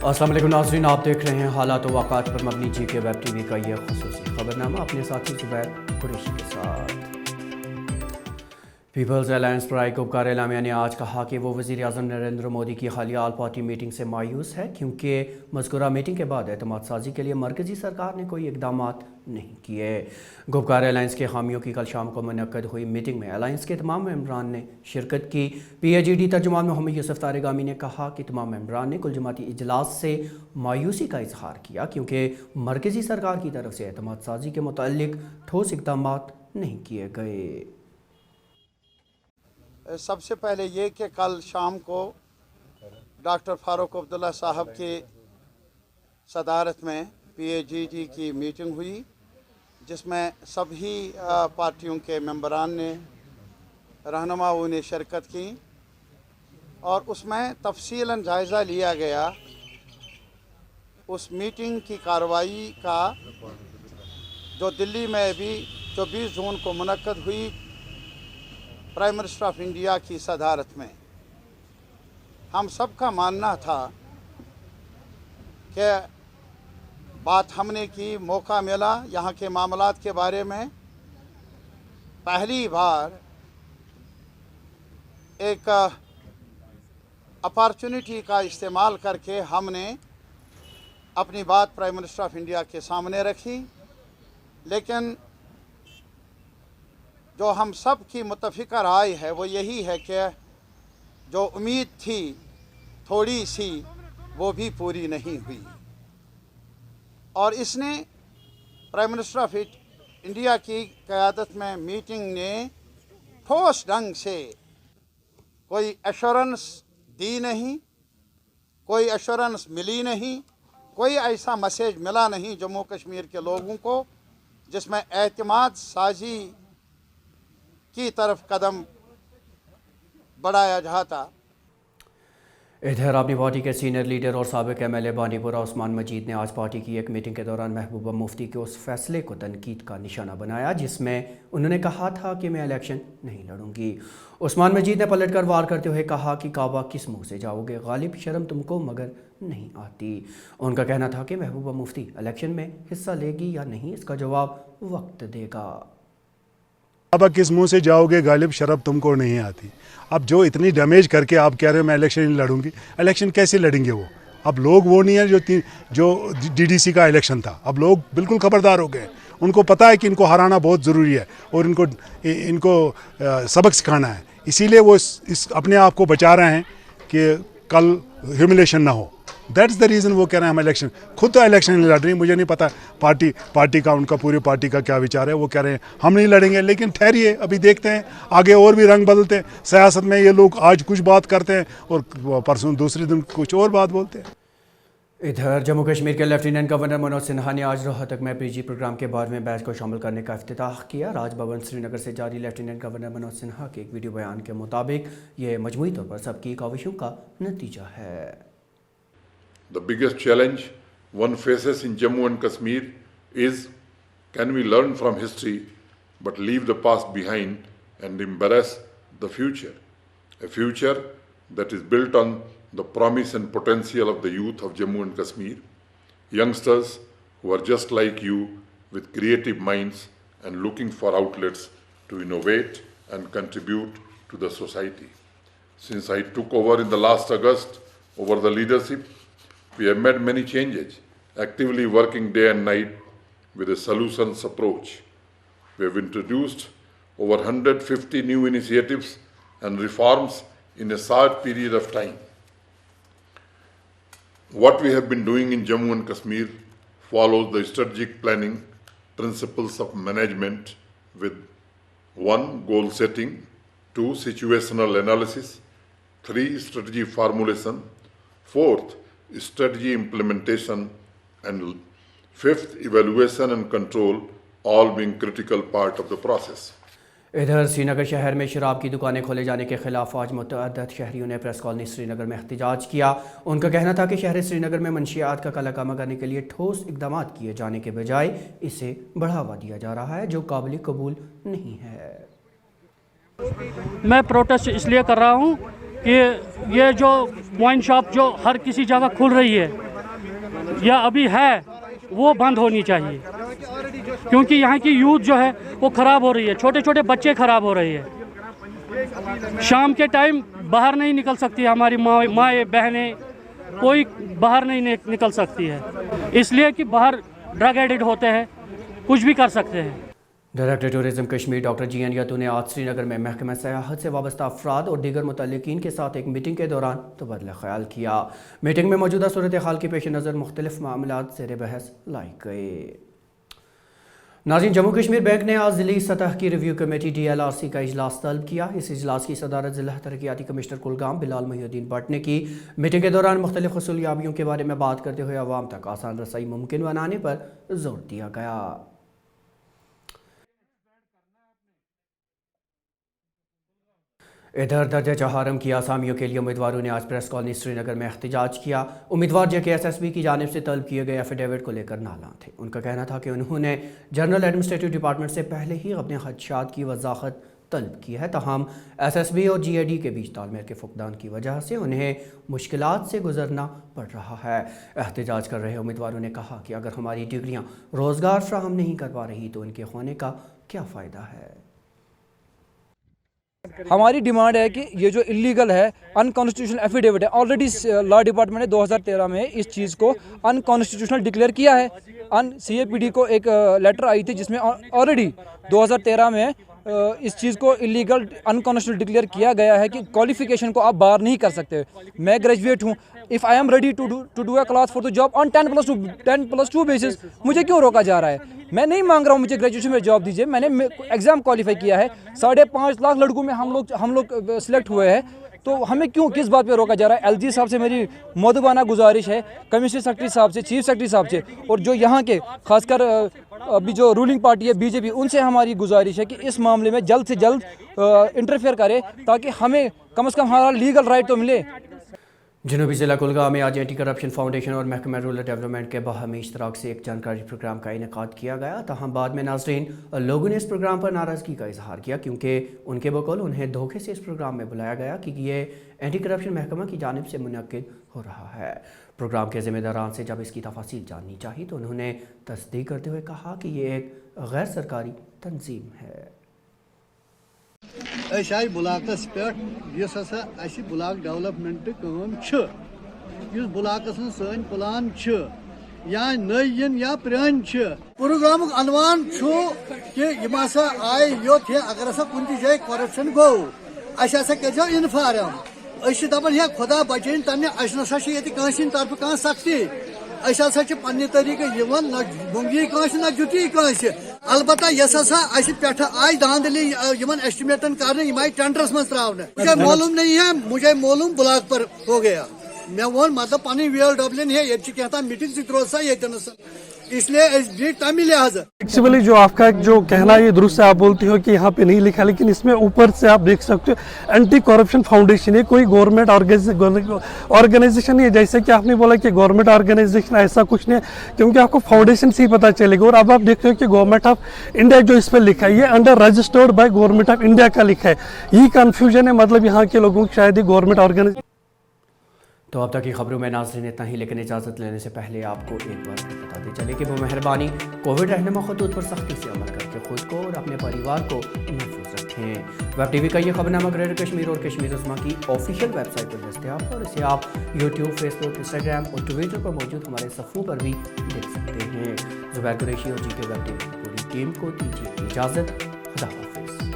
अस्सलाम वालेकुम नाज़रीन, आप देख रहे हैं हालात व वाक़ात पर मबनी GK वेब टीवी का ये ख़ुसूसी खबरनामा अपने साथी ज़ुबैर कुरैशी के साथ। पीपल्स अलायंस पर आईकोबकार एलामिया ने आज कहा कि वो वज़ीर आज़म नरेंद्र मोदी की हालिया आल पार्टी मीटिंग से मायूस है, क्योंकि मज़कूरा मीटिंग के बाद एतमाद साजी के लिए मरकज़ी सरकार ने कोई इक़दाम नहीं किए। गोबकार अलायंस के हामियों की कल शाम को मुनक्कद हुई मीटिंग में अलायंस के तमाम मेंबरान ने शिरकत की। PAGD तर्जुमान मोहम्मद यूसुफ तारिगामी ने कहा कि तमाम मेंबरान ने कुल जमाती इजलास से मायूसी का इजहार किया, क्योंकि मरकज़ी सरकार की तरफ से एतमाद साजी के मुताल्लिक ठोस इक़दाम नहीं किए गए। सबसे पहले ये कि कल शाम को डॉक्टर फारूक अब्दुल्ला साहब की सदारत में PAGD की मीटिंग हुई, जिसमें सभी पार्टियों के मेंबरान ने रहनुमाओं ने शिरकत की और उसमें तफसीलन जायज़ा लिया गया उस मीटिंग की कार्रवाई का जो दिल्ली में भी 24 जून को मुनक्कद हुई प्राइम मिनिस्टर ऑफ इंडिया की सदारत में। हम सब का मानना था कि बात हमने की, मौका मिला यहाँ के मामलात के बारे में पहली बार एक अपॉर्चुनिटी का इस्तेमाल करके हमने अपनी बात प्राइम मिनिस्टर ऑफ इंडिया के सामने रखी। लेकिन जो हम सब की मुत्तफ़िक़ा राय है वो यही है कि जो उम्मीद थी थोड़ी सी, वो भी पूरी नहीं हुई और इसने प्राइम मिनिस्टर ऑफ इंडिया की क़यादत में मीटिंग ने ठोस ढंग से कोई एश्योरेंस दी नहीं, कोई एश्योरेंस मिली नहीं, कोई ऐसा मैसेज मिला नहीं जम्मू कश्मीर के लोगों को जिसमें एतमाद साजी की तरफ कदम बढ़ाया जाता। इधर अपनी पार्टी के सीनियर लीडर और साबिक MLA बानीपुरा उस्मान मजीद ने आज पार्टी की एक मीटिंग के दौरान महबूबा मुफ्ती के उस फैसले को तनकीद का निशाना बनाया जिसमें उन्होंने कहा था कि मैं इलेक्शन नहीं लड़ूंगी। उस्मान मजीद ने पलटकर वार करते हुए कहा कि काबा किस मुंह से जाओगे, गालिब शर्म तुमको मगर नहीं आती। उनका कहना था कि महबूबा मुफ्ती इलेक्शन में हिस्सा लेगी या नहीं, इसका जवाब वक्त देगा। अब किस मुंह से जाओगे, गालिब शरब तुमको नहीं आती। अब जो इतनी डैमेज करके आप कह रहे हो मैं इलेक्शन नहीं लड़ूंगी, इलेक्शन कैसे लड़ेंगे वो? अब लोग वो नहीं है जो DDC का इलेक्शन था। अब लोग बिल्कुल खबरदार हो गए, उनको पता है कि इनको हराना बहुत ज़रूरी है और इनको सबक सिखाना है। इसीलिए वो इस अपने आप को बचा रहे हैं कि कल ह्यूमिलेशन ना हो। दैट्स द रीज़न वो कह रहे हैं हम इलेक्शन, खुद तो इलेक्शन नहीं लड़ रही। मुझे नहीं पता पार्टी का, उनका पूरी पार्टी का क्या विचार है। वो कह रहे हैं हम नहीं लड़ेंगे, लेकिन ठहरिए अभी देखते हैं, आगे और भी रंग बदलते हैं। सियासत में ये लोग आज कुछ बात करते हैं और परसों दूसरे दिन कुछ और बात बोलते हैं। इधर जम्मू कश्मीर के लेफ्टिनेंट गवर्नर मनोज सिन्हा ने आज रोहतक में PG प्रोग्राम के 12वें बैच को शामिल करने का इफ्तिताह किया। राजभवन श्रीनगर से जारी लेफ्टिनेंट गवर्नर मनोज सिन्हा के एक वीडियो बयान के मुताबिक ये मजमूई तौर पर सबकी काविशों का नतीजा है। The biggest challenge one faces in Jammu and Kashmir is, can we learn from history but leave the past behind and embrace the future? A future that is built on the promise and potential of the youth of Jammu and Kashmir, youngsters who are just like you with creative minds and looking for outlets to innovate and contribute to the society. Since I took over in the last August over the leadership, we have made many changes, actively working day and night with a solutions approach. We have introduced over 150 new initiatives and reforms in a short period of time. What we have been doing in Jammu and Kashmir follows the strategic planning principles of management with 1. Goal setting, 2. Situational analysis, 3. Strategy formulation, 4th. Strategy implementation, and 5th. Evaluation and control, all being critical part of the process. इधर श्रीनगर शहर में शराब की दुकानें खोले जाने के खिलाफ आज मुतअद्दिद शहरियों ने प्रेस कॉलोनी श्रीनगर में एहतजाज किया। उनका कहना था कि शहर श्रीनगर में मंशियात का कालाकामा करने के लिए ठोस इकदाम किए जाने के बजाय इसे बढ़ावा दिया जा रहा है, जो काबिल कबूल नहीं है। मैं प्रोटेस्ट इसलिए कर रहा हूँ कि ये जो वाइन शॉप जो हर किसी जगह खुल रही है, या अभी है वो बंद होनी चाहिए, क्योंकि यहाँ की यूथ जो है वो ख़राब हो रही है, छोटे छोटे बच्चे ख़राब हो रहे हैं। शाम के टाइम बाहर नहीं निकल सकती हमारी माएँ बहनें, कोई बाहर नहीं निकल सकती है, इसलिए कि बाहर ड्रग एडिक्ट होते हैं, कुछ भी कर सकते हैं। Director tourism Kashmir doctor G N यतू ने आज श्रीनगर में महकमा सयाहत से वाबस्ता अफराद और दीगर मुतल्लिकीन के साथ एक मीटिंग के दौरान तबादला ख्याल किया। मीटिंग में मौजूदा सूरत हाल के पेश नज़र मुख्तलिफ मामलात ज़ेर बहस लाई गए। नाज़रीन, जम्मू कश्मीर बैंक ने आज ज़िली सतह की रिव्यू कमेटी DLRC का इजलास तलब किया। इस इजलास की सदारत ज़िला तरक्याती कमिश्नर कुलगाम बिलाल मोहिउद्दीन भट्ट ने की। मीटिंग के दौरान मुख्तलिफ हुसूलियाबियों के बारे में बात करते हुए आवाम तक आसान रसाई मुमकिन बनाने पर जोर दिया गया। इधर दर्जा चहारम की आसामियों के लिए उम्मीदवारों ने आज प्रेस कॉलोनी श्रीनगर में एहतजाज किया। उम्मीदवार JKSSB की जानिब से तलब किए गए एफिडेविट को लेकर नाला थे। उनका कहना था कि उन्होंने जनरल एडमिनिस्ट्रेटिव डिपार्टमेंट से पहले ही अपने खदशात की वजाहत तलब की है, तहम SSB और GAD के बीच तालमेल के फुकदान की वजह से उन्हें मुश्किलात से गुजरना पड़ रहा है। एहतजाज कर रहे उम्मीदवारों ने कहा कि अगर हमारी डिग्रियाँ रोज़गार फ्राहम नहीं कर पा रही तो उनके होने का क्या फ़ायदा है। हमारी डिमांड है कि ये जो इलीगल है अनकॉन्स्टिट्यूशनल एफिडेविट है, ऑलरेडी लॉ डिपार्टमेंट ने 2013 में इस चीज़ को अनकॉन्स्टिट्यूशनल डिक्लेयर किया है। CAPD को एक लेटर आई थी जिसमें ऑलरेडी 2013 में इस चीज़ को इलीगल अनकॉन्स्टिट्यूशनल डिक्लेयर किया गया है कि क्वालिफिकेशन को आप बार नहीं कर सकते। मैं ग्रेजुएट हूँ, if I am ready to do a class for the job on 10+2 basis, मुझे क्यों रोका जा रहा है? मैं नहीं मांग रहा हूँ मुझे ग्रेजुएशन में जॉब दीजिए, मैंने एग्ज़ाम क्वालिफाई किया है, 5.5 लाख लड़कों में हम लोग सिलेक्ट हुए हैं, तो हमें क्यों किस बात पे रोका जा रहा है? LG साहब से मेरी मौदबाना गुजारिश है, कमिश्नर सेक्रेटरी साहब से, चीफ सेक्रेटरी साहब से, और जो यहाँ के खासकर अभी जो रूलिंग पार्टी है BJP, उनसे हमारी गुजारिश है कि इस मामले में जल्द से जल्द इंटरफेयर करे ताकि हमें कम से कम हमारा लीगल राइट तो मिले। जनूबी ज़िला कुलगाम में आज एंटी करप्शन फाउंडेशन और महकमा रूरल डेवलपमेंट के बाहमी इश्तराक से एक जानकारी प्रोग्राम का इनेकाद किया गया। तहम बाद में नाज़रीन लोगों ने इस प्रोग्राम पर नाराज़गी का इजहार किया, क्योंकि उनके बकौल उन्हें धोखे से इस प्रोग्राम में बुलाया गया कि ये एंटी करप्शन महकमा की जानिब से मुनक्किद हो रहा है। प्रोग्राम के ज़िम्मेदारान से जब इसकी तफासील जाननी चाहिए तो उन्होंने तस्दीक करते हुए कहा कि ये एक गैर सरकारी तंजीम है। बुलाकस पे बुलाक डेवलपमेंट बुलाकस सन प्लान या नयन या प्रान प्रोग्राम अनवान कि आए योत अगर कुछ जाए करप्शन गो कर इन्फार्म दपान है खुदा बचन तमें नसा तरफ कह सख्ती पे तरीके न मुंगी न जुटी अलबत्ता पे आई धांधली एस्टिमेटन कर टेंडरस मज त्रावन मुझे मालूम नहीं है, मुझे मालूम ब्लॉक पर हो गया। मैं वो मतलब पन VLW है ये कहता मीटिंग सा ये इसलिए तमी लिहाजा एक्चुअली जो आपका जो कहना है ये दुरुस्त है, आप बोलती हो कि यहाँ पे नहीं लिखा, लेकिन इसमें ऊपर से आप देख सकते हो एंटी करप्शन फाउंडेशन है, कोई गवर्नमेंट ऑर्गेनाइजेशन नहीं है। जैसे कि आपने बोला कि गवर्नमेंट ऑर्गेनाइजेशन, ऐसा कुछ नहीं है, क्योंकि आपको फाउंडेशन से ही पता चलेगा। और अब आप देखते हो कि गवर्नमेंट ऑफ इंडिया जो इस पर लिखा है ये under registered by government of India का लिखा है। ये कन्फ्यूजन है, मतलब यहाँ के लोगों को शायद गवर्नमेंट ऑर्गेनाइजेशन। तो अब तक की खबरों में नाज़रीन इतना ही, लेकिन इजाज़त लेने से पहले आपको एक बार बताते चले कि वो मेहरबानी कोविड रहनुमा खतूत पर सख्ती से अमल करके खुद को और अपने परिवार को महफूज रखें। वेब TV का ये खबरनामा ग्रेटर कश्मीर और कश्मीर उज़्मा की ऑफिशियल वेबसाइट पर दस्तयाब है, और इसे आप YouTube, Facebook, Instagram और Twitter पर मौजूद हमारे सफ़ों पर भी देख सकते हैं। ज़ुबैर कुरैशी और GK वेब TV की पूरी टीम को दीजिए इजाज़त। खुदा हाफ़िज़।